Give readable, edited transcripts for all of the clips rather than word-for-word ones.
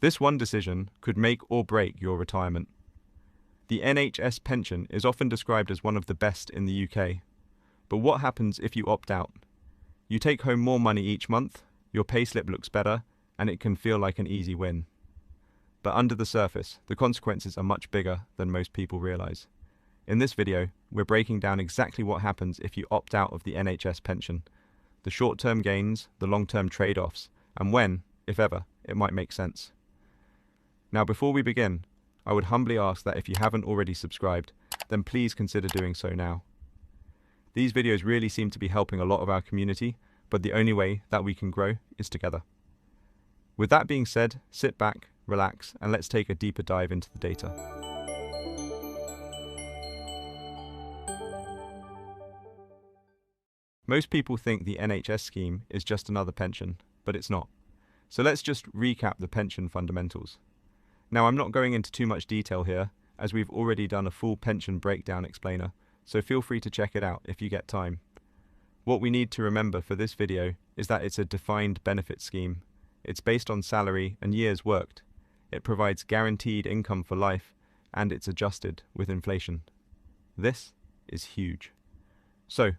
This one decision could make or break your retirement. The NHS pension is often described as one of the best in the UK. But what happens if you opt out? You take home more money each month, your payslip looks better, and it can feel like an easy win. But under the surface, the consequences are much bigger than most people realise. In this video, we're breaking down exactly what happens if you opt out of the NHS pension, the short-term gains, the long-term trade-offs, and when, if ever, it might make sense. Now, before we begin, I would humbly ask that if you haven't already subscribed, then please consider doing so now. These videos really seem to be helping a lot of our community, but the only way that we can grow is together. With that being said, sit back, relax, and let's take a deeper dive into the data. Most people think the NHS scheme is just another pension, but it's not. So let's just recap the pension fundamentals. Now, I'm not going into too much detail here, as we've already done a full pension breakdown explainer, so feel free to check it out if you get time. What we need to remember for this video is that it's a defined benefit scheme. It's based on salary and years worked. It provides guaranteed income for life, and it's adjusted with inflation. This is huge. So,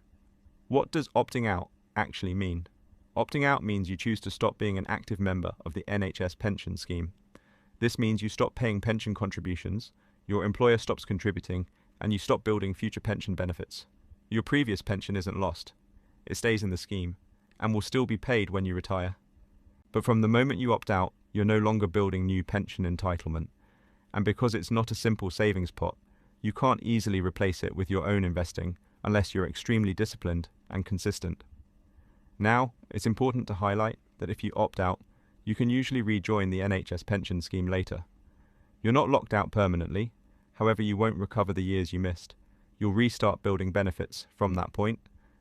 what does opting out actually mean? Opting out means you choose to stop being an active member of the NHS pension scheme. This means you stop paying pension contributions, your employer stops contributing, and you stop building future pension benefits. Your previous pension isn't lost. It stays in the scheme, and will still be paid when you retire. But from the moment you opt out, you're no longer building new pension entitlement. And because it's not a simple savings pot, you can't easily replace it with your own investing unless you're extremely disciplined and consistent. Now, it's important to highlight that if you opt out, you can usually rejoin the NHS pension scheme later. You're not locked out permanently, however you won't recover the years you missed. You'll restart building benefits from that point,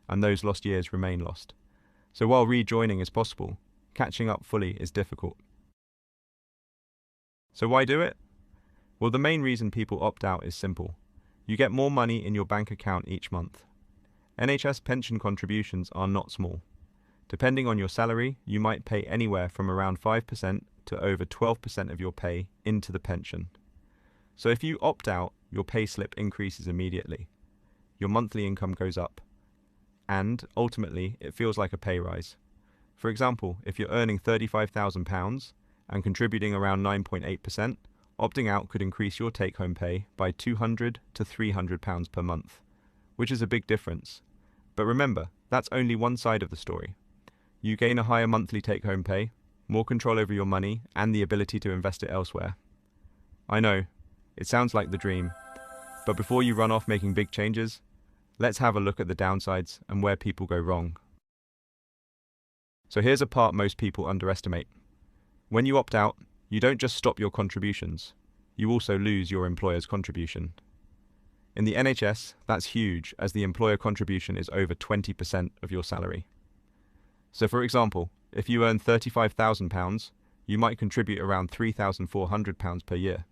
and those lost years remain lost. So while rejoining is possible, catching up fully is difficult. So why do it? Well, the main reason people opt out is simple. You get more money in your bank account each month. NHS pension contributions are not small. Depending on your salary, you might pay anywhere from around 5% to over 12% of your pay into the pension. So if you opt out, your payslip increases immediately. Your monthly income goes up. And, ultimately, it feels like a pay rise. For example, if you're earning £35,000 and contributing around 9.8%, opting out could increase your take-home pay by £200 to £300 per month, which is a big difference. But remember, that's only one side of the story. You gain a higher monthly take-home pay, more control over your money, and the ability to invest it elsewhere. I know, it sounds like the dream, but before you run off making big changes, let's have a look at the downsides and where people go wrong. So here's a part most people underestimate. When you opt out, you don't just stop your contributions, you also lose your employer's contribution. In the NHS, that's huge, as the employer contribution is over 20% of your salary. So for example, if you earn £35,000, you might contribute around £3,400 per year.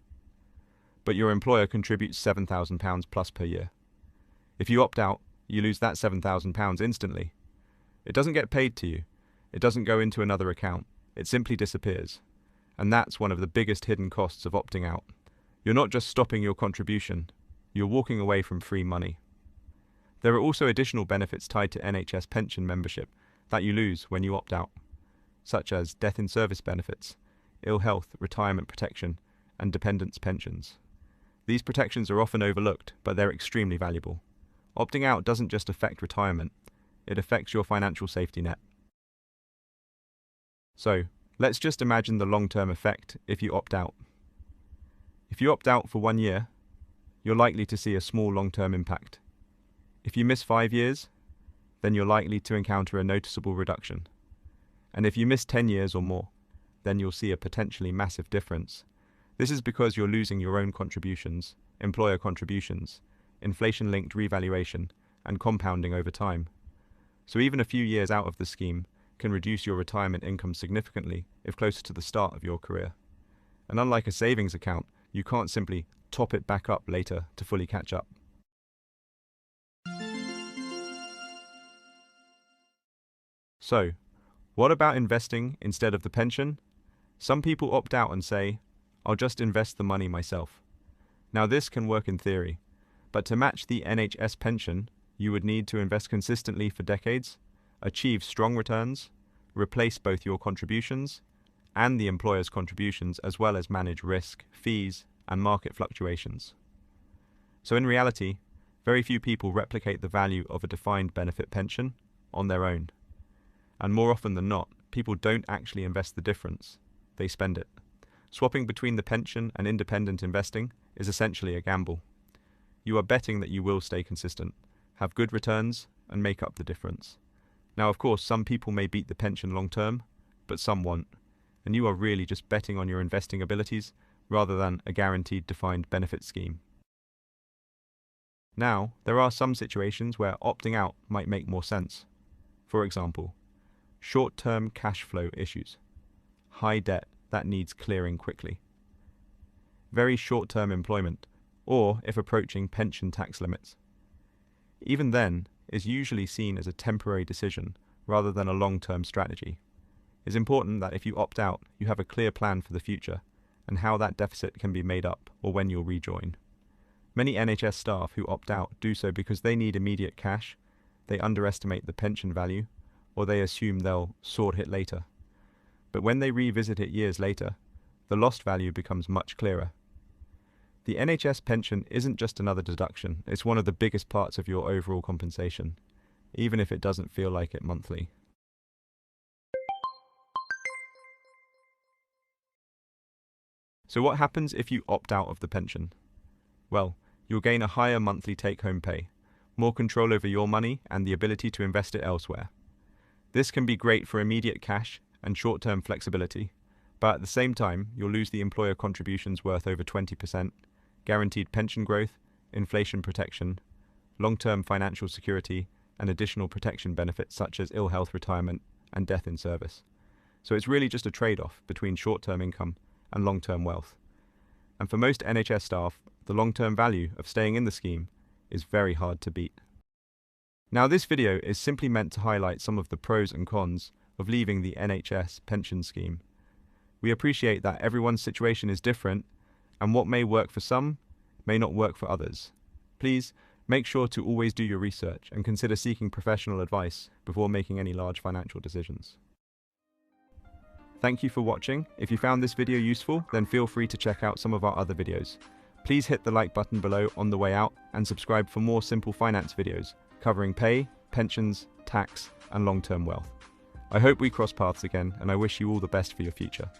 But your employer contributes £7,000 plus per year. If you opt out, you lose that £7,000 instantly. It doesn't get paid to you. It doesn't go into another account. It simply disappears. And that's one of the biggest hidden costs of opting out. You're not just stopping your contribution, you're walking away from free money. There are also additional benefits tied to NHS pension membership that you lose when you opt out, such as death in service benefits, ill health, retirement protection, and dependents' pensions. These protections are often overlooked, but they're extremely valuable. Opting out doesn't just affect retirement, it affects your financial safety net. So, let's just imagine the long-term effect if you opt out. If you opt out for 1 year, you're likely to see a small long-term impact. If you miss 5 years, then you're likely to encounter a noticeable reduction. And if you miss 10 years or more, then you'll see a potentially massive difference. This is because you're losing your own contributions, employer contributions, inflation-linked revaluation, and compounding over time. So even a few years out of the scheme can reduce your retirement income significantly if closer to the start of your career. And unlike a savings account, you can't simply top it back up later to fully catch up. So, what about investing instead of the pension? Some people opt out and say, "I'll just invest the money myself." Now this can work in theory, but to match the NHS pension, you would need to invest consistently for decades, achieve strong returns, replace both your contributions and the employer's contributions, as well as manage risk, fees, and market fluctuations. So in reality, very few people replicate the value of a defined benefit pension on their own. And more often than not, people don't actually invest the difference, they spend it. Swapping between the pension and independent investing is essentially a gamble. You are betting that you will stay consistent, have good returns, and make up the difference. Now, of course, some people may beat the pension long term, but some won't. And you are really just betting on your investing abilities rather than a guaranteed defined benefit scheme. Now, there are some situations where opting out might make more sense. For example, short-term cash flow issues, high debt that needs clearing quickly, very short-term employment, or if approaching pension tax limits. Even then, is usually seen as a temporary decision rather than a long-term strategy. It's important that if you opt out, you have a clear plan for the future and how that deficit can be made up or when you'll rejoin. Many NHS staff who opt out do so because they need immediate cash, they underestimate the pension value, or they assume they'll sword hit later. But when they revisit it years later, the lost value becomes much clearer. The NHS pension isn't just another deduction, it's one of the biggest parts of your overall compensation, even if it doesn't feel like it monthly. So what happens if you opt out of the pension? Well, you'll gain a higher monthly take-home pay, more control over your money, and the ability to invest it elsewhere. This can be great for immediate cash and short-term flexibility, but at the same time, you'll lose the employer contributions worth over 20%, guaranteed pension growth, inflation protection, long-term financial security, and additional protection benefits such as ill health retirement and death in service. So it's really just a trade-off between short-term income and long-term wealth. And for most NHS staff, the long-term value of staying in the scheme is very hard to beat. Now, this video is simply meant to highlight some of the pros and cons of leaving the NHS pension scheme. We appreciate that everyone's situation is different, and what may work for some may not work for others. Please make sure to always do your research and consider seeking professional advice before making any large financial decisions. Thank you for watching. If you found this video useful, then feel free to check out some of our other videos. Please hit the like button below on the way out and subscribe for more simple finance videos covering pay, pensions, tax, and long-term wealth. I hope we cross paths again, and I wish you all the best for your future.